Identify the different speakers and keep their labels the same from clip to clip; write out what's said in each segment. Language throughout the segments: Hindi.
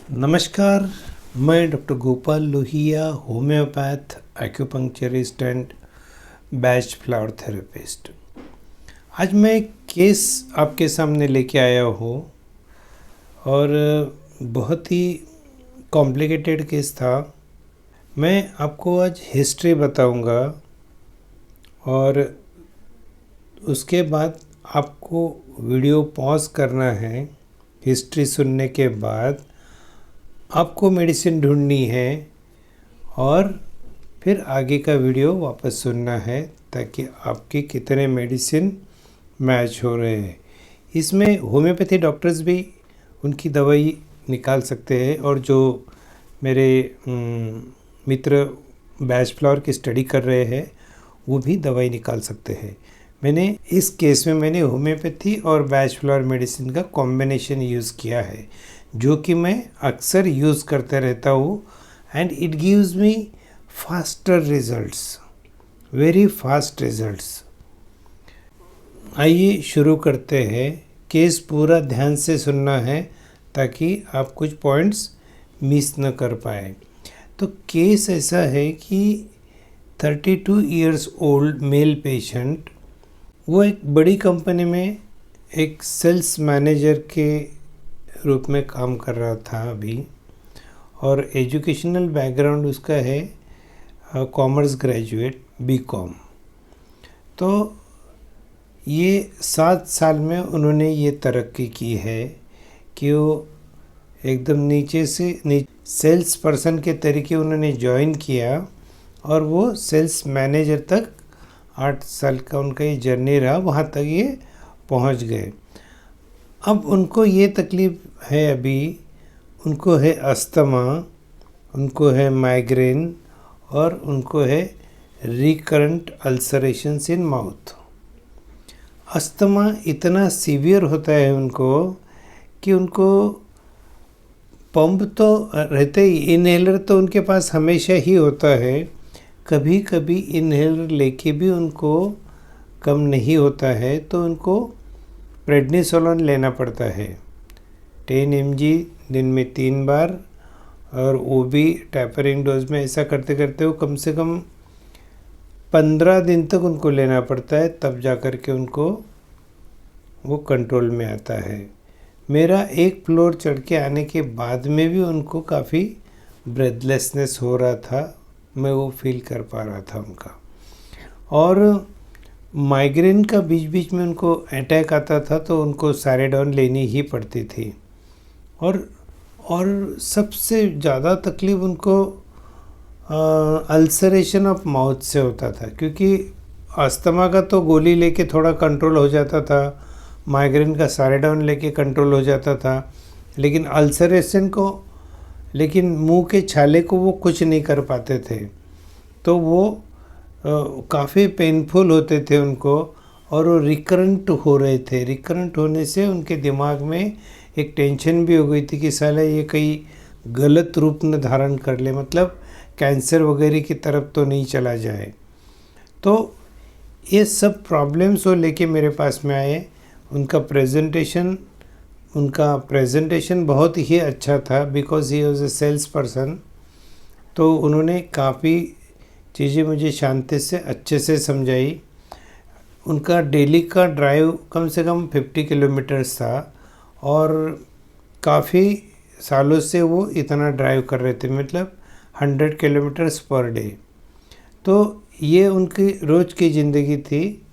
Speaker 1: नमस्कार। मैं doctor Gopal Lohia, homeopath, acupuncturist and Bach flower therapist. आज मैं एक केस आपके सामने लेके आया हूँ और बहुत ही कॉम्प्लिकेटेड केस था। मैं आपको आज हिस्ट्री बताऊंगा और उसके बाद आपको वीडियो पॉज करना है। हिस्ट्री सुनने के बाद आपको मेडिसिन ढूंढनी है और फिर आगे का वीडियो वापस सुनना है ताकि आपके कितने मेडिसिन मैच हो रहे हैं। इसमें होम्योपैथी डॉक्टर्स भी उनकी दवाई निकाल सकते हैं और जो मेरे मित्र बैच फ्लावर की स्टडी कर रहे हैं वो भी दवाई निकाल सकते हैं। मैंने इस केस में होम्योपैथी और बैच फ्लावर मेडिसिन का कॉम्बिनेशन यूज़ किया है, जो कि मैं अक्सर यूज़ करते रहता हूँ and it gives me faster results, very fast results. आइए शुरू करते हैं। केस पूरा ध्यान से सुनना है ताकि आप कुछ पॉइंट्स मिस न कर पाए। तो केस ऐसा है कि 32 इयर्स ओल्ड मेल पेशेंट, वो एक बड़ी कंपनी में एक सेल्स मैनेजर के रूप में काम कर रहा था अभी, और एजुकेशनल बैकग्राउंड उसका है कॉमर्स ग्रेजुएट, बीकॉम। तो ये 7 साल में उन्होंने ये तरक्की की है कि वो एकदम नीचे से सेल्स पर्सन के तरीके उन्होंने ज्वाइन किया और वो सेल्स मैनेजर तक 8 साल का उनका ये जर्नी रहा, वहाँ तक ये पहुँच गए। अब उनको ये तकलीफ़ है, अभी उनको है अस्थमा, उनको है माइग्रेन और उनको है रिकरेंट अल्सरेशंस इन माउथ। अस्थमा इतना सीवियर होता है उनको कि उनको पंप तो रहते ही, इनहेलर तो उनके पास हमेशा ही होता है। कभी कभी इनहेलर लेके भी उनको कम नहीं होता है तो उनको प्रेडनिसोलोन लेना पड़ता है 10 mg दिन में 3 बार, और वो भी टैपरिंग डोज में। ऐसा करते करते वो कम से कम 15 दिन तक उनको लेना पड़ता है, तब जा कर के उनको वो कंट्रोल में आता है। मेरा एक फ्लोर चढ़ के आने के बाद में भी उनको काफ़ी ब्रेथलेसनेस हो रहा था, मैं वो फील कर पा रहा था उनका। और माइग्रेन का बीच बीच में उनको अटैक आता था तो उनको सैरिडोन लेनी ही पड़ती थी। और सबसे ज़्यादा तकलीफ़ उनको अल्सरेशन ऑफ माउथ से होता था, क्योंकि अस्थमा का तो गोली लेके थोड़ा कंट्रोल हो जाता था, माइग्रेन का सैरिडोन लेके कंट्रोल हो जाता था, लेकिन अल्सरेशन को, लेकिन मुंह के छाले को वो कुछ नहीं कर पाते थे। तो वो काफ़ी पेनफुल होते थे उनको, और वो रिकरेंट हो रहे थे। रिकरेंट होने से उनके दिमाग में एक टेंशन भी हो गई थी कि साला ये कहीं गलत रूप न धारण कर ले, मतलब कैंसर वगैरह की तरफ तो नहीं चला जाए। तो ये सब प्रॉब्लम्स वो लेके मेरे पास में आए। उनका प्रेजेंटेशन बहुत ही अच्छा था, because he was a sales person. तो उन्होंने काफ़ी चीज़ें मुझे शांति से अच्छे से समझाई। उनका डेली का ड्राइव कम से कम 50 किलोमीटर्स था और काफ़ी सालों से वो इतना ड्राइव कर रहे थे, मतलब 100 किलोमीटर्स पर डे। तो ये उनकी रोज़ की ज़िंदगी थी।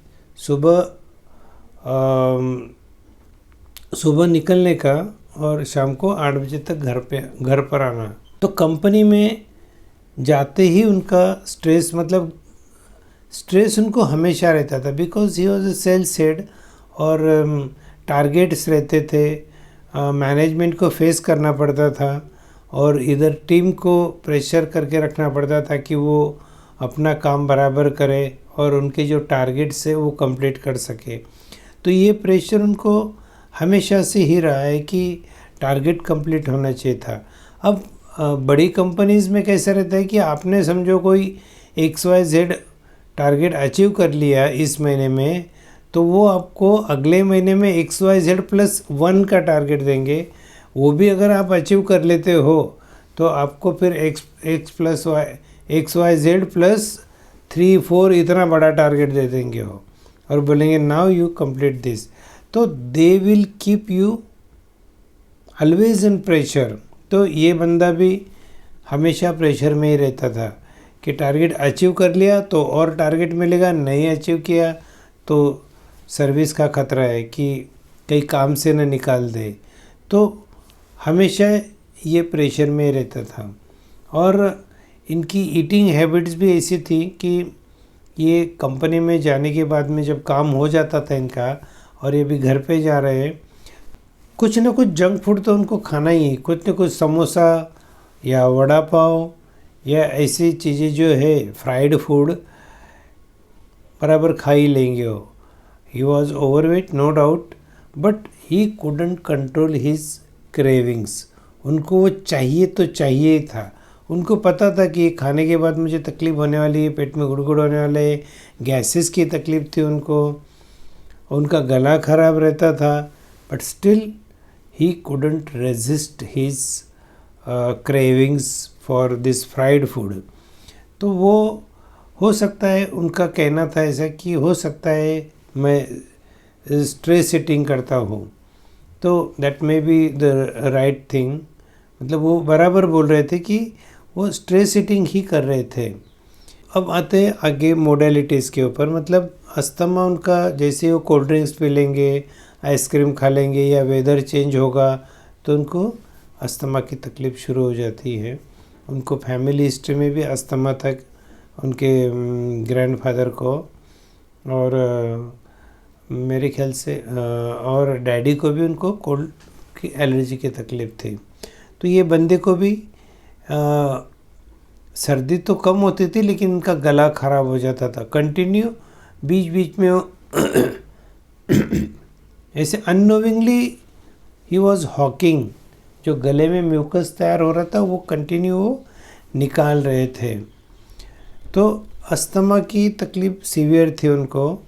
Speaker 1: सुबह निकलने का और शाम को 8 बजे तक घर पर आना। तो कंपनी में जाते ही उनका स्ट्रेस उनको हमेशा रहता था, because he was a sales head और टारगेट्स रहते थे, मैनेजमेंट को फेस करना पड़ता था और इधर टीम को प्रेशर करके रखना पड़ता था कि वो अपना काम बराबर करे और उनके जो टारगेट्स है वो कंप्लीट कर सके। तो ये प्रेशर उनको हमेशा से ही रहा है कि टारगेट कंप्लीट होना चाहिए था। अब बड़ी कंपनीज़ में कैसा रहता है कि आपने समझो कोई XYZ टारगेट अचीव कर लिया इस महीने में, तो वो आपको अगले महीने में XYZ+1 का टारगेट देंगे। वो भी अगर आप अचीव कर लेते हो तो आपको फिर एक्स वाई जेड प्लस 3 4 इतना बड़ा टारगेट दे देंगे वो, और बोलेंगे नाउ यू कंप्लीट दिस। तो they will keep you always in pressure. तो ये बंदा भी हमेशा प्रेशर में ही रहता था कि टारगेट अचीव कर लिया तो और टारगेट मिलेगा, नहीं अचीव किया तो सर्विस का खतरा है कि कहीं काम से न निकाल दे। तो हमेशा ये प्रेशर में रहता था। और इनकी ईटिंग हैबिट्स भी ऐसी थी कि ये कंपनी में जाने के बाद में जब काम हो जाता था इनका और ये भी घर पे जा रहे हैं, कुछ ना कुछ जंक फूड तो उनको खाना ही है, कुछ ना कुछ समोसा या वड़ा पाव या ऐसी चीज़ें जो है फ्राइड फूड बराबर खा ही लेंगे वो। He was overweight no doubt, but he couldn't control his cravings. उनको वो चाहिए तो चाहिए था। उनको पता था कि खाने के बाद मुझे तकलीफ़ होने वाली है, पेट में गुड़गुड़ होने वाले है, गैसेस की तकलीफ़ थी उनको, उनका गला ख़राब रहता था, but still he couldn't resist his cravings for this fried food. तो वो हो सकता है, उनका कहना था ऐसा कि हो सकता है मैं स्ट्रेस ईटिंग करता हूँ, तो that may be the right thing. मतलब वो बराबर बोल रहे थे कि वो स्ट्रेस ईटिंग ही कर रहे थे। अब आते हैं आगे मोडेलिटीज़ के ऊपर। मतलब अस्थमा उनका, जैसे वो कोल्ड ड्रिंक्स पी लेंगे, आइसक्रीम खा लेंगे या वेदर चेंज होगा तो उनको अस्थमा की तकलीफ़ शुरू हो जाती है। उनको फैमिली हिस्ट्री में भी अस्थमा तक उनके ग्रैंडफादर को, और मेरे ख्याल से और डैडी को भी उनको कोल्ड की एलर्जी की तकलीफ़ थी। तो ये बंदे को भी सर्दी तो कम होती थी लेकिन उनका गला ख़राब हो जाता था कंटिन्यू। बीच बीच में वो ऐसे अननोविंगली ही वॉज हॉकिंग, जो गले में म्यूकस तैयार हो रहा था वो कंटिन्यू वो निकाल रहे थे। तो अस्थमा की तकलीफ़ सीवियर थी उनको।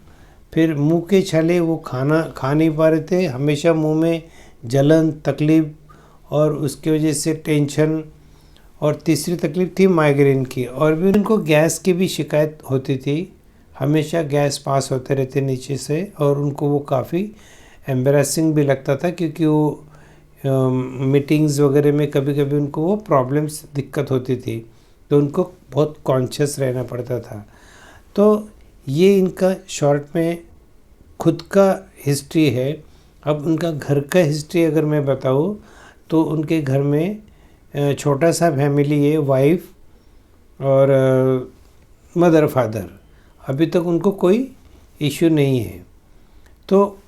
Speaker 1: फिर मुंह के छाले, वो खाना खा नहीं पा रहे थे, हमेशा मुंह में जलन, तकलीफ़, और उसकी वजह से टेंशन। और तीसरी तकलीफ़ थी माइग्रेन की, और भी उनको गैस की भी शिकायत होती थी, हमेशा गैस पास होते रहते नीचे से, और उनको वो काफ़ी एम्बेरसिंग भी लगता था क्योंकि वो मीटिंग्स वगैरह में कभी कभी उनको वो प्रॉब्लम्स, दिक्कत होती थी, तो उनको बहुत कॉन्शियस रहना पड़ता था। तो ये इनका शॉर्ट में खुद का हिस्ट्री है। अब उनका घर का हिस्ट्री अगर मैं बताऊँ तो उनके घर में छोटा सा फैमिली है, वाइफ और मदर फादर। अभी तक उनको कोई इश्यू नहीं है। तो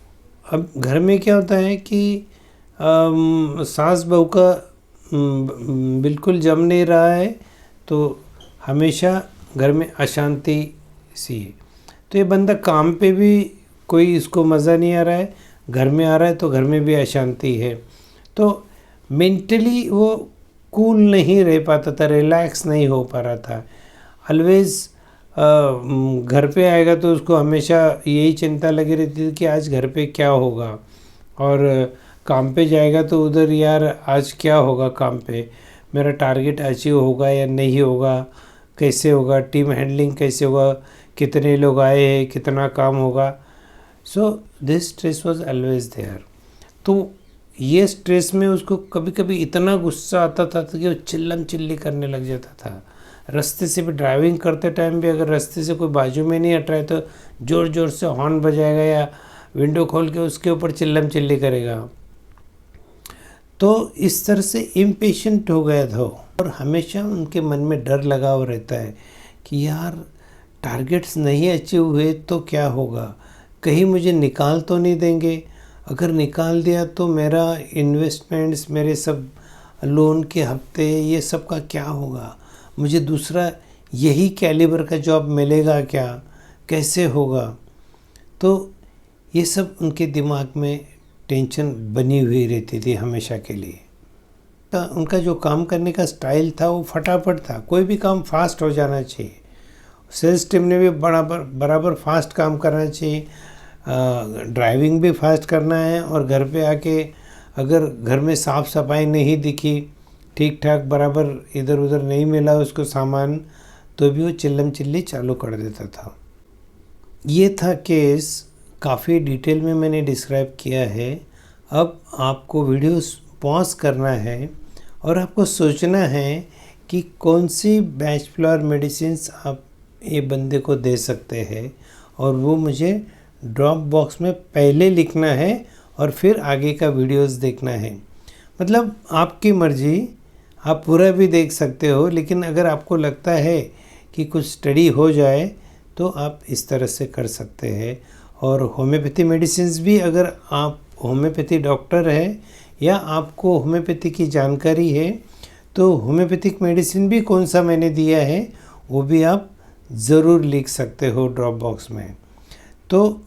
Speaker 1: अब घर में क्या होता है कि सास बहू का बिल्कुल जम नहीं रहा है, तो हमेशा घर में अशांति सी है। तो ये बंदा काम पे भी कोई इसको मज़ा नहीं आ रहा है, घर में आ रहा है तो घर में भी अशांति है। तो मेंटली वो कूल नहीं रह पाता था, रिलैक्स नहीं हो पा रहा था। ऑलवेज़ घर पे आएगा तो उसको हमेशा यही चिंता लगी रहती थी कि आज घर पे क्या होगा, और काम पे जाएगा तो उधर यार आज क्या होगा, काम पे मेरा टारगेट अचीव होगा या नहीं होगा, कैसे होगा, टीम हैंडलिंग कैसे होगा, कितने लोग आए हैं, कितना काम होगा। So this stress was always there. तो ये स्ट्रेस में उसको कभी कभी इतना गुस्सा आता था कि वो चिल्लम चिल्ली करने लग जाता था। रास्ते से भी ड्राइविंग करते टाइम भी अगर रास्ते से कोई बाजू में नहीं हट रहा है तो ज़ोर ज़ोर से हॉर्न बजाएगा या विंडो खोल के उसके ऊपर चिल्लम चिल्ली करेगा। तो इस तरह से इम्पेशेंट हो गया था, और हमेशा उनके मन में डर लगा हुआ रहता है कि यार टारगेट्स नहीं अचीव हुए तो क्या होगा, कहीं मुझे निकाल तो नहीं देंगे, अगर निकाल दिया तो मेरा इन्वेस्टमेंट्स, मेरे सब लोन के हफ्ते, ये सब का क्या होगा, मुझे दूसरा यही कैलिबर का जॉब मिलेगा क्या, कैसे होगा। तो ये सब उनके दिमाग में टेंशन बनी हुई रहती थी हमेशा के लिए। उनका जो काम करने का स्टाइल था वो फटाफट था, कोई भी काम फास्ट हो जाना चाहिए। सेल्स टीम ने भी बराबर फास्ट काम करना चाहिए, ड्राइविंग भी फास्ट करना है, और घर पे आके अगर घर में साफ़ सफाई नहीं दिखी, ठीक ठाक बराबर इधर उधर नहीं मिला उसको सामान, तो भी वो चिल्लम चिल्ली चालू कर देता था। ये था केस, काफ़ी डिटेल में मैंने डिस्क्राइब किया है। अब आपको वीडियो पॉज करना है और आपको सोचना है कि कौन सी बैच फ्लावर मेडिसिन्स आप ये बंदे को दे सकते हैं, और वो मुझे ड्रॉप बॉक्स में पहले लिखना है और फिर आगे का वीडियोस देखना है। मतलब आपकी मर्ज़ी, आप पूरा भी देख सकते हो, लेकिन अगर आपको लगता है कि कुछ स्टडी हो जाए तो आप इस तरह से कर सकते हैं। और होम्योपैथी मेडिसिन्स भी, अगर आप होम्योपैथी डॉक्टर है या आपको होम्योपैथी की जानकारी है, तो होम्योपैथिक मेडिसिन भी कौन सा मैंने दिया है वो भी आप ज़रूर लिख सकते हो ड्रॉप बॉक्स में। तो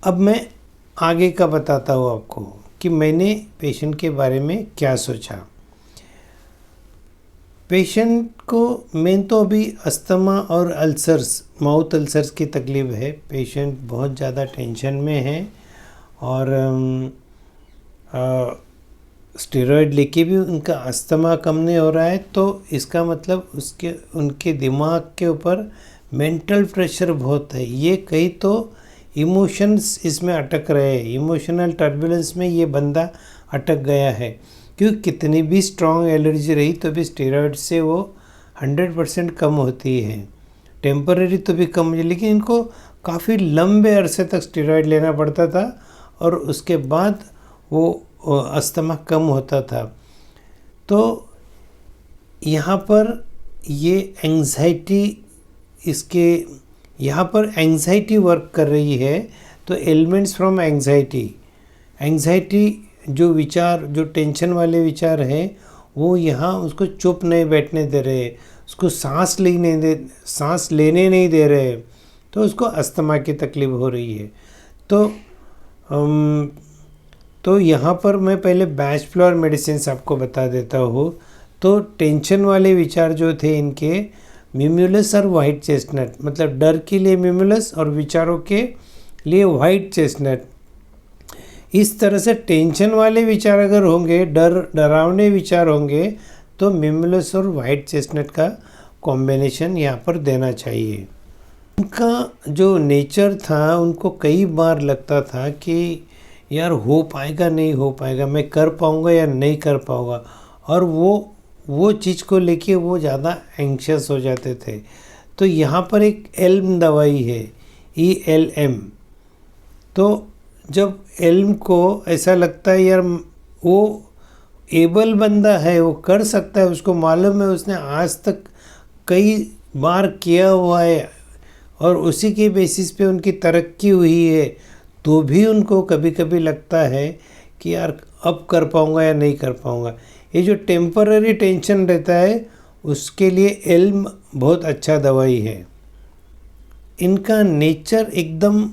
Speaker 1: अब मैं आगे का बताता हूँ आपको कि मैंने पेशेंट के बारे में क्या सोचा। पेशेंट को मेन तो अभी अस्थमा और अल्सर्स, माउथ अल्सर्स की तकलीफ़ है। पेशेंट बहुत ज़्यादा टेंशन में है और स्टेरॉयड लेके भी उनका अस्थमा कम नहीं हो रहा है, तो इसका मतलब उनके दिमाग के ऊपर मेंटल प्रेशर बहुत है। ये कहीं तो इमोशंस इसमें अटक रहे हैं, इमोशनल टर्बुलेंस में ये बंदा अटक गया है। क्योंकि कितनी भी स्ट्रॉन्ग एलर्जी रही तो भी स्टेरॉयड से वो 100% कम होती है। टेम्पररी तो भी कम है, लेकिन इनको काफ़ी लंबे अरसे तक स्टेरॉयड लेना पड़ता था और उसके बाद वो अस्थमा कम होता था। तो यहाँ पर ये एंग्जाइटी, इसके यहाँ पर एंग्जाइटी वर्क कर रही है। तो एलिमेंट्स फ्रॉम एंग्जाइटी जो विचार, जो टेंशन वाले विचार हैं, वो यहाँ उसको चुप नहीं बैठने दे रहे, उसको सांस लेने नहीं दे रहे, तो उसको अस्थमा की तकलीफ़ हो रही है। तो यहाँ पर मैं पहले बैच फ्लावर मेडिसिन आपको बता देता हूँ। तो टेंशन वाले विचार जो थे इनके, मिम्यूलस और वाइट चेस्टनट, मतलब डर के लिए मिम्यूलस और विचारों के लिए वाइट चेस्टनट। इस तरह से टेंशन वाले विचार अगर होंगे, डरावने विचार होंगे, तो मिम्यूलस और वाइट चेस्टनट का कॉम्बिनेशन यहाँ पर देना चाहिए। उनका जो नेचर था, उनको कई बार लगता था कि यार हो पाएगा नहीं हो पाएगा, मैं कर पाऊँगा या नहीं कर पाऊँगा, और वो चीज़ को लेके वो ज़्यादा एंग्शियस हो जाते थे। तो यहाँ पर एक एल्म दवाई है, ELM। तो जब एल्म को ऐसा लगता है यार वो एबल बंदा है, वो कर सकता है, उसको मालूम है, उसने आज तक कई बार किया हुआ है और उसी के बेसिस पे उनकी तरक्की हुई है, तो भी उनको कभी कभी लगता है कि यार अब कर पाऊँगा या नहीं कर पाऊँगा। ये जो टेम्पररी टेंशन रहता है, उसके लिए एल्म बहुत अच्छा दवाई है। इनका नेचर एकदम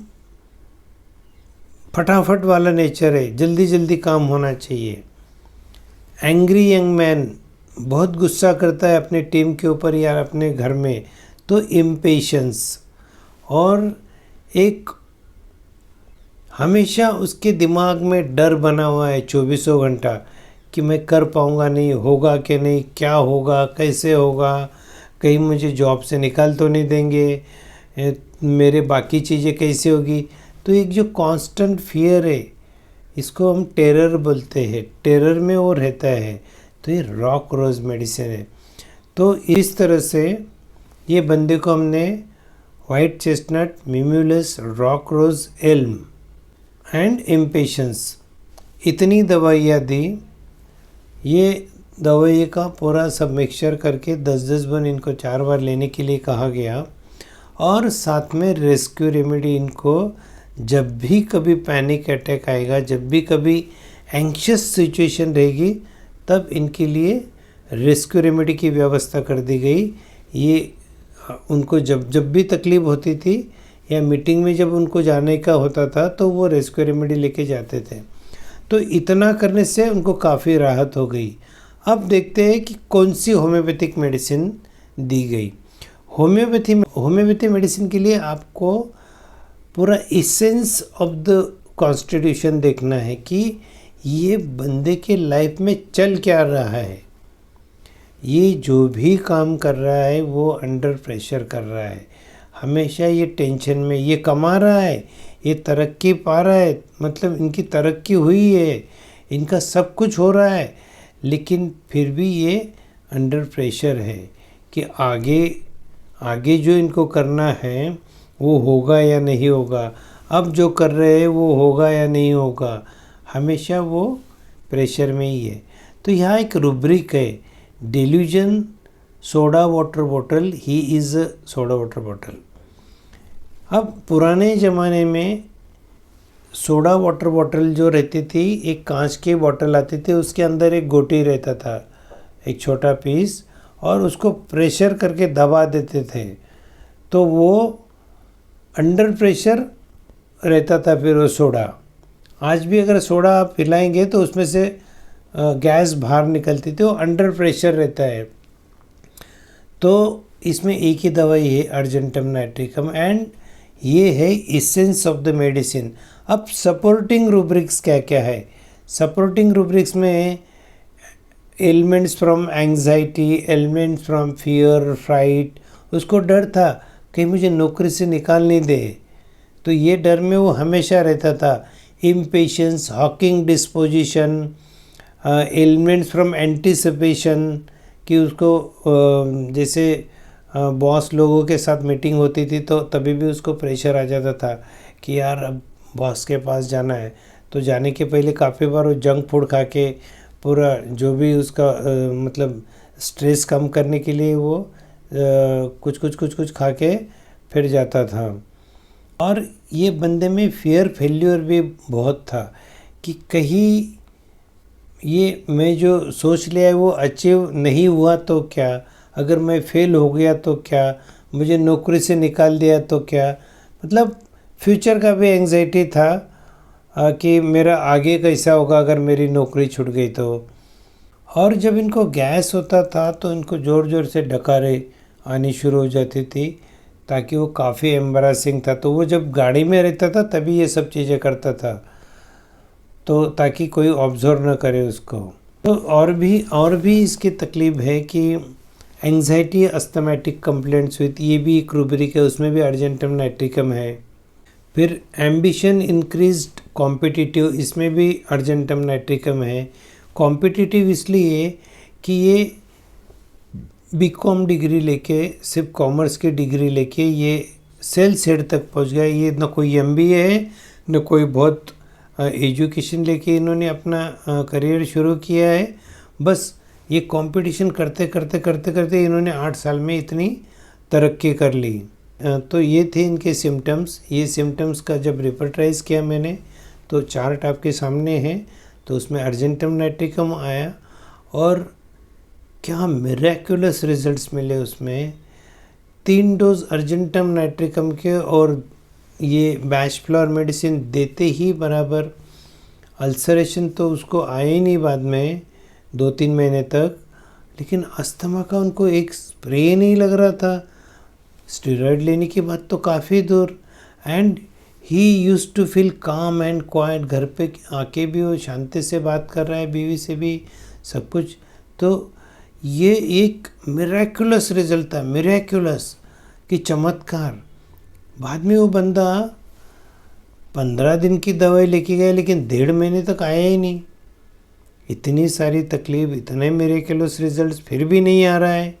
Speaker 1: फटाफट वाला नेचर है, जल्दी जल्दी काम होना चाहिए। एंग्री यंग मैन, बहुत गुस्सा करता है अपने टीम के ऊपर या अपने घर में, तो इम्पेशंस, और एक हमेशा उसके दिमाग में डर बना हुआ है 24 घंटा कि मैं कर पाऊँगा नहीं, होगा कि नहीं, क्या होगा, कैसे होगा, कहीं मुझे जॉब से निकाल तो नहीं देंगे, मेरे बाकी चीज़ें कैसे होगी। तो एक जो कांस्टेंट फियर है, इसको हम टेरर बोलते हैं, टेरर में वो रहता है। तो ये रॉक रोज़ मेडिसिन है। तो इस तरह से ये बंदे को हमने white chestnut, mimulus, rock rose, elm and impatiens, इतनी दवाइयाँ दी। ये दवाई का पूरा सब मिक्सचर करके 10-10 बन इनको 4 बार लेने के लिए कहा गया, और साथ में रेस्क्यू रेमेडी इनको जब भी कभी पैनिक अटैक आएगा, जब भी कभी एंग्शियस सिचुएशन रहेगी, तब इनके लिए रेस्क्यू रेमेडी की व्यवस्था कर दी गई। ये उनको जब भी तकलीफ़ होती थी या मीटिंग में जब उनको जाने का होता था, तो वो रेस्क्यू रेमेडी लेके जाते थे। तो इतना करने से उनको काफ़ी राहत हो गई। अब देखते हैं कि कौन सी होम्योपैथिक मेडिसिन दी गई। होम्योपैथी मेडिसिन के लिए आपको पूरा इसेंस ऑफ द कॉन्स्टिट्यूशन देखना है कि ये बंदे के लाइफ में चल क्या रहा है, ये जो भी काम कर रहा है वो अंडर प्रेशर कर रहा है, हमेशा ये टेंशन में, ये कमा रहा है, ये तरक्की पा रहा है, मतलब इनकी तरक्की हुई है, इनका सब कुछ हो रहा है, लेकिन फिर भी ये अंडर प्रेशर है कि आगे आगे जो इनको करना है वो होगा या नहीं होगा, अब जो कर रहे हैं वो होगा या नहीं होगा, हमेशा वो प्रेशर में ही है। तो यहाँ एक रूब्रिक है, delusion soda water bottle, he is a soda water bottle. अब पुराने ज़माने में सोडा वाटर बॉटल जो रहती थी, एक कांच की बॉटल आती थी, उसके अंदर एक गोटी रहता था, एक छोटा पीस, और उसको प्रेशर करके दबा देते थे तो वो अंडर प्रेशर रहता था। फिर वो सोडा, आज भी अगर सोडा आप पिलाएंगे तो उसमें से गैस बाहर निकलती थी, वो अंडर प्रेशर रहता है। तो इसमें एक ही दवाई है, अर्जेंटम नाइट्रिकम, एंड ये है एसेंस ऑफ द मेडिसिन। अब सपोर्टिंग रूब्रिक्स क्या क्या है? सपोर्टिंग रूब्रिक्स में elements from anxiety, elements from fear, fright, उसको डर था कि मुझे नौकरी से निकाल नहीं दे, तो ये डर में वो हमेशा रहता था। Impatience, Hawking disposition, elements from anticipation, कि उसको जैसे बॉस लोगों के साथ मीटिंग होती थी तो तभी भी उसको प्रेशर आ जाता था कि यार अब बॉस के पास जाना है, तो जाने के पहले काफ़ी बार वो जंक फूड खा के पूरा जो भी उसका मतलब स्ट्रेस कम करने के लिए वो कुछ खा के फिर जाता था। और ये बंदे में फियर फेल्यूर भी बहुत था कि कहीं ये मैं जो सोच लिया है वो अचीव नहीं हुआ तो क्या, अगर मैं फेल हो गया तो क्या, मुझे नौकरी से निकाल दिया तो क्या, मतलब फ्यूचर का भी एंग्जाइटी था कि मेरा आगे कैसा होगा अगर मेरी नौकरी छूट गई तो। और जब इनको गैस होता था तो इनको ज़ोर ज़ोर से डकारें आनी शुरू हो जाती थी, ताकि वो काफ़ी एम्बैरेसिंग था। तो वो जब गाड़ी में रहता था तभी ये सब चीज़ें करता था, तो ताकि कोई ऑब्जर्व न करे उसको। तो और भी इसकी तकलीफ़ है कि एंग्जाइटी, अस्थमेटिक कंप्लेंट्स विथ, ये भी एक रूब्रिक है, उसमें भी अर्जेंटम नाइट्रिकम है। फिर एम्बिशन इंक्रीज्ड कॉम्पिटिटिव, इसमें भी अर्जेंटम नाइट्रिकम है। कॉम्पिटिटिव इसलिए कि ये बीकॉम डिग्री लेके, सिर्फ कॉमर्स की डिग्री लेके ये सेल्स हेड तक पहुंच गया। ये न कोई एमबीए है, न कोई बहुत एजुकेशन लेके इन्होंने अपना करियर शुरू किया है, बस ये कंपटीशन करते करते इन्होंने 8 साल में इतनी तरक्की कर ली। तो ये थे इनके सिम्टम्स। ये सिम्टम्स का जब रिपोर्टाइज किया मैंने तो चार्ट आपके सामने है, तो उसमें अर्जेंटम नाइट्रिकम आया और क्या मिरेक्युलस रिजल्ट्स मिले उसमें। 3 डोज अर्जेंटम नाइट्रिकम के और ये बैच फ्लोर मेडिसिन देते ही बराबर अल्सरेशन तो उसको आया ही नहीं बाद में 2-3 महीने तक, लेकिन अस्थमा का उनको एक स्प्रे नहीं लग रहा था। स्टेरॉइड लेने की बात तो काफ़ी दूर, and he used to feel calm and quiet. घर पे आके भी वो शांति से बात कर रहा है, बीवी से भी, सब कुछ। तो ये एक मिरेक्युलस रिजल्ट था, मिरेक्युलस कि चमत्कार। बाद में वो बंदा 15 दिन की दवाई लेके गया, लेकिन 1.5 महीने तक आया ही नहीं। इतनी सारी तकलीफ, इतने मिरेक्युलस रिजल्ट्स, फिर भी नहीं आ रहा है।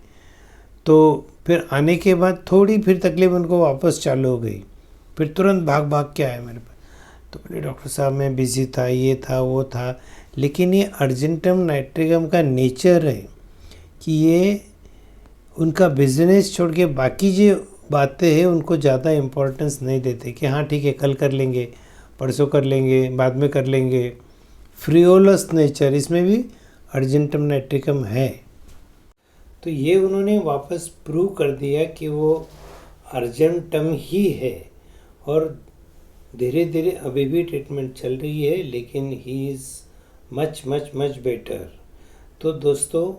Speaker 1: तो फिर आने के बाद थोड़ी फिर तकलीफ उनको वापस चालू हो गई, फिर तुरंत भाग के आए मेरे पास। तो बोले डॉक्टर साहब मैं बिज़ी था, ये था वो था। लेकिन ये अर्जेंटम नाइट्रिकम का नेचर है कि ये उनका बिजनेस छोड़ के बाकी जो बातें हैं उनको ज़्यादा इम्पोर्टेंस नहीं देते कि हाँ ठीक है कल कर लेंगे, परसों कर लेंगे, बाद में कर लेंगे। फ्रियोलस नेचर इसमें भी अर्जेंटम नाइट्रिकम है। तो ये उन्होंने वापस प्रूव कर दिया कि वो अर्जेंटम ही है, और धीरे धीरे अभी भी ट्रीटमेंट चल रही है, लेकिन he is much much much better. तो दोस्तों,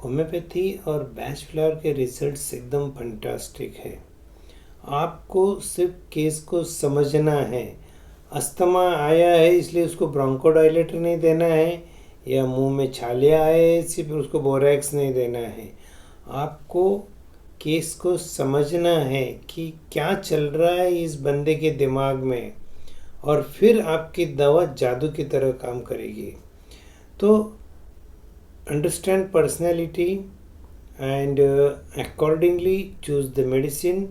Speaker 1: होम्योपैथी और बैच फ्लावर के रिजल्ट्स एकदम फंटास्टिक है। आपको सिर्फ केस को समझना है, अस्थमा आया है इसलिए उसको ब्रोंकोडायलेटर नहीं देना है, या मुंह में छाले आए सिर्फ उसको बोरैक्स नहीं देना है। आपको केस को समझना है कि क्या चल रहा है इस बंदे के दिमाग में, और फिर आपकी दवा जादू की तरह काम करेगी। तो understand personality and accordingly choose the medicine.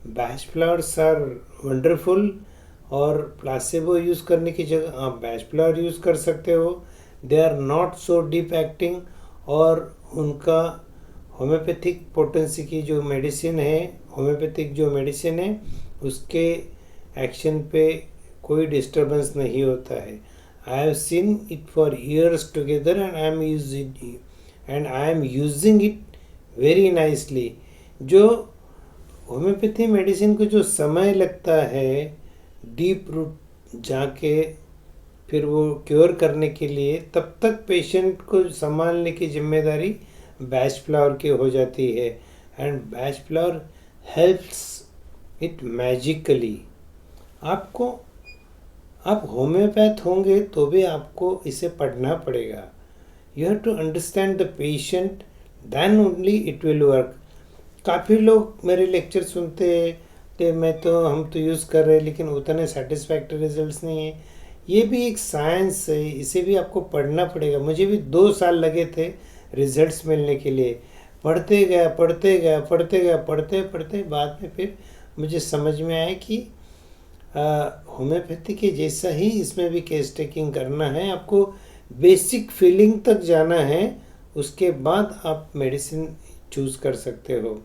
Speaker 1: Bach flowers are wonderful, और प्लासेबो यूज़ करने की जगह आप बैच फ्लावर यूज़ कर सकते हो। They are not so deep acting, और उनका होम्योपैथिक पोटेंसी की जो मेडिसिन है, होम्योपैथिक जो मेडिसिन है उसके एक्शन पे कोई डिस्टर्बेंस नहीं होता है। I have seen it for years together and I am using it very nicely. जो होम्योपैथी मेडिसिन को जो समय लगता है डीप रूट जाके फिर वो क्योर करने के लिए, तब तक पेशेंट को संभालने की जिम्मेदारी बैच फ्लावर की हो जाती है। And Bach flower helps it magically. आप होम्योपैथ होंगे तो भी आपको इसे पढ़ना पड़ेगा। You have to understand the patient, then only it will work. काफ़ी लोग मेरे लेक्चर सुनते हैं कि हम तो यूज़ कर रहे हैं लेकिन उतने सेटिस्फैक्टरी रिजल्ट्स नहीं है। ये भी एक साइंस है, इसे भी आपको पढ़ना पड़ेगा। मुझे भी 2 साल लगे थे रिजल्ट्स मिलने के लिए। पढ़ते पढ़ते बाद में फिर मुझे समझ में आया कि होम्योपैथी के जैसा ही इसमें भी केस टेकिंग करना है। आपको बेसिक फीलिंग तक जाना है, उसके बाद आप मेडिसिन चूज़ कर सकते हो।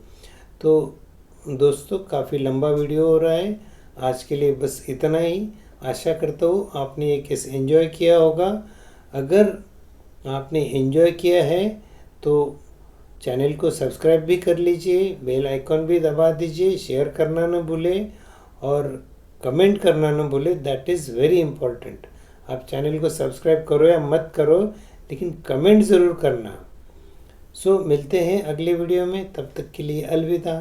Speaker 1: तो दोस्तों, काफ़ी लंबा वीडियो हो रहा है, आज के लिए बस इतना ही। आशा करता हूँ आपने ये केस एंजॉय किया होगा। अगर आपने एंजॉय किया है तो चैनल को सब्सक्राइब भी कर लीजिए, बेल आइकॉन भी दबा दीजिए, शेयर करना न भूलें और कमेंट करना न भूलें। That is very important. आप चैनल को सब्सक्राइब करो या मत करो, लेकिन कमेंट ज़रूर करना। सो मिलते हैं अगले वीडियो में, तब तक के लिए अलविदा।